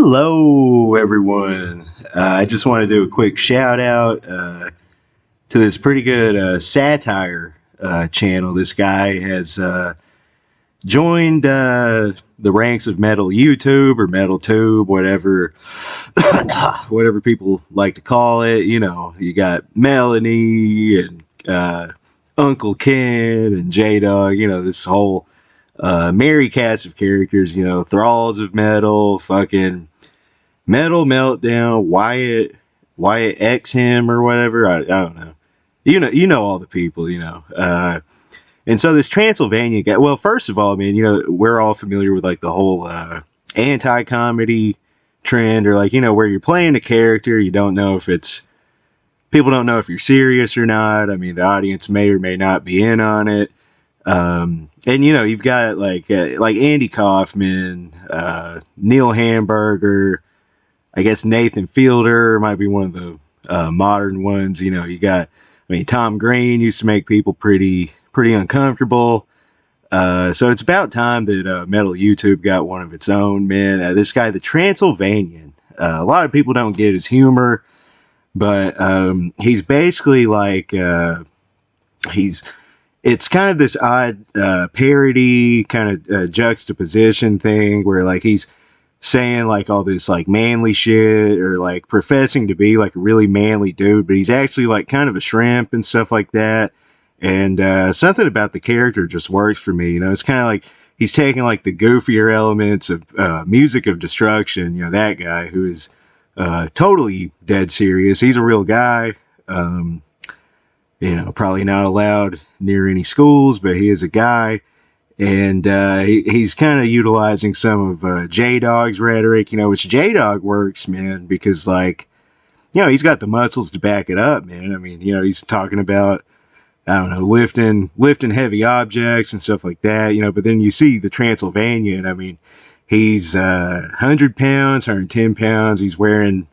Hello, everyone. I just want to do a quick shout out to this pretty good satire channel. This guy has joined the ranks of Metal YouTube or Metal Tube, whatever, whatever people like to call it. You know, you got Melanie and Uncle Ken and J Dog. You know, this whole merry cast of characters. You know, Thralls of Metal, fucking Metal Meltdown, Wyatt X him or whatever. I don't know. You know all the people. You know. And so this Transylvania guy, well, first of all, man, you know, we're all familiar with like the whole anti-comedy trend, or like, you know, where you're playing a character, you don't know if it's, people don't know if you're serious or not. I mean, the audience may or may not be in on it. And, you know, you've got like Andy Kaufman, Neil Hamburger, I guess Nathan Fielder might be one of the modern ones. You know, you got, I mean, Tom Green used to make people pretty uncomfortable. So it's about time that Metal YouTube got one of its own, man. This guy, the Transylvanian, a lot of people don't get his humor, but he's basically like, it's kind of this odd parody kind of juxtaposition thing where like he's saying like all this like manly shit, or like professing to be like a really manly dude, but he's actually like kind of a shrimp and stuff like that. And something about the character just works for me. You know, it's kind of like he's taking like the goofier elements of Music of Destruction. You know, that guy who is totally dead serious. He's a real guy. You know, probably not allowed near any schools, but he is a guy. And he's kind of utilizing some of J-Dog's rhetoric, you know, which J-Dog works, man, because, like, you know, he's got the muscles to back it up, man. I mean, you know, he's talking about, I don't know, lifting heavy objects and stuff like that, you know, but then you see the Transylvanian, I mean, he's 100 pounds, 110 pounds, he's wearing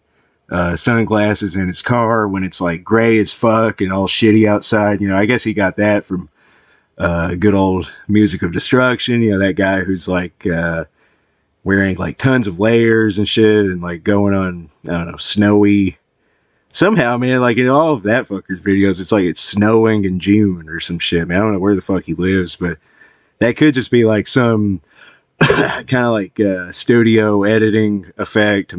sunglasses in his car when it's, like, gray as fuck and all shitty outside, you know, I guess he got that from good old Music of Destruction, you know, that guy who's like wearing like tons of layers and shit and like going on, I don't know, snowy, somehow, man, like in all of that fucker's videos, it's like it's snowing in June or some shit, man. I don't know where the fuck he lives, but that could just be like some kind of like studio editing effect to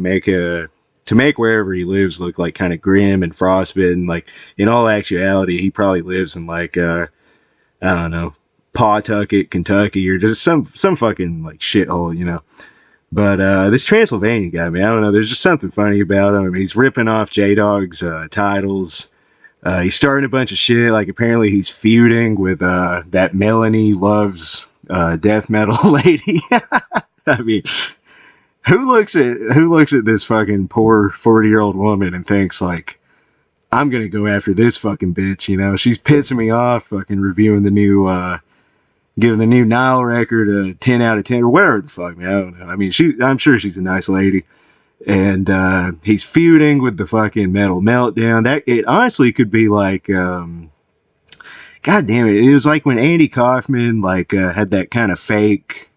make wherever he lives look like kind of grim and frostbitten. Like in all actuality, he probably lives in like I don't know, Pawtucket, Kentucky, or just some fucking like shithole, you know. But this Transylvanian guy, man, I don't know, there's just something funny about him. I mean, he's ripping off J-Dog's titles. He's starting a bunch of shit. Like apparently he's feuding with that Melanie Loves death metal lady. I mean, who looks at this fucking poor 40-year-old woman and thinks like, I'm gonna go after this fucking bitch, you know? She's pissing me off, fucking reviewing the new, giving the new Nile record a 10 out of 10, or whatever the fuck, man, I don't know. I mean, I'm sure she's a nice lady. And, he's feuding with the fucking Metal Meltdown. That, it honestly could be like, god damn it, it was like when Andy Kaufman, like, had that kind of fake,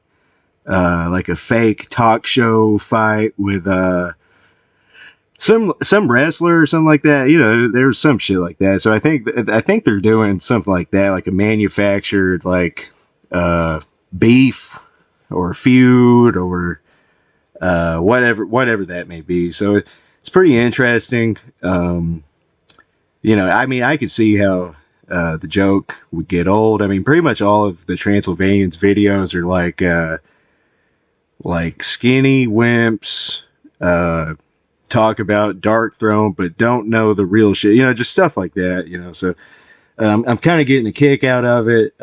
like a fake talk show fight with, some wrestler or something like that, you know, there's some shit like that. So I think they're doing something like that, like a manufactured like beef or feud or whatever that may be. So it's pretty interesting. You know, I mean, I could see how the joke would get old. I mean, pretty much all of the Transylvanians videos are like skinny wimps talk about Dark Throne but don't know the real shit, you know, just stuff like that, you know. So I'm kind of getting a kick out of it.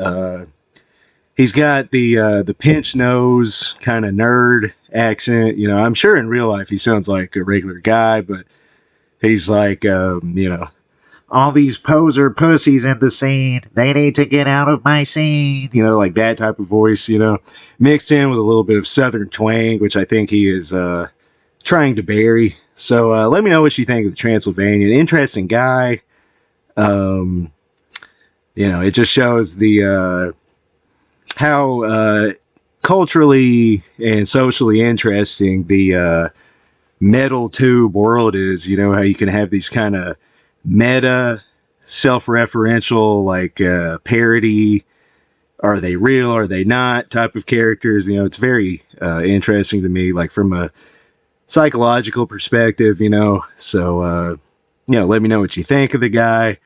He's got the pinch nose kind of nerd accent, you know. I'm sure in real life he sounds like a regular guy, but he's like, you know, all these poser pussies in the scene, they need to get out of my scene, you know, like that type of voice, you know, mixed in with a little bit of southern twang, which I think he is trying to bury. So let me know what you think of the Transylvanian. Interesting guy. You know, it just shows the how culturally and socially interesting the metal tube world is. You know how you can have these kind of meta, self-referential, like parody. Are they real? Are they not? Type of characters. You know, it's very interesting to me, like from a psychological perspective. You know, so let me know what you think of the guy.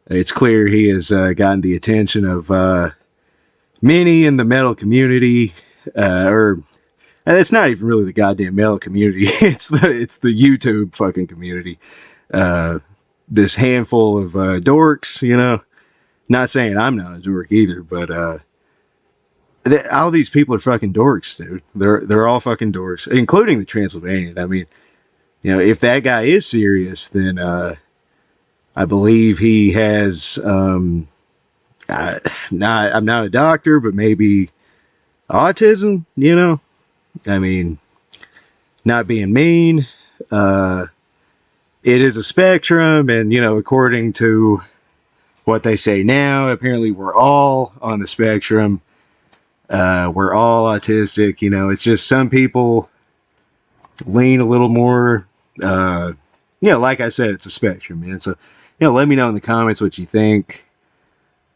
It's clear he has gotten the attention of many in the metal community, or and it's not even really the goddamn metal community. It's the YouTube fucking community. This handful of dorks, you know. Not saying I'm not a dork either, but all these people are fucking dorks, dude. They're all fucking dorks, including the Transylvanian. I mean, you know, if that guy is serious, then I believe he has. I'm not a doctor, but maybe autism. You know, I mean, not being mean. It is a spectrum, and you know, according to what they say now, apparently we're all on the spectrum. We're all autistic. You know, it's just some people lean a little more. Like I said, it's a spectrum, man. So, let me know in the comments what you think.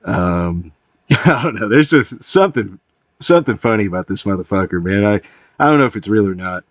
I don't know. There's just something funny about this motherfucker, man. I don't know if it's real or not.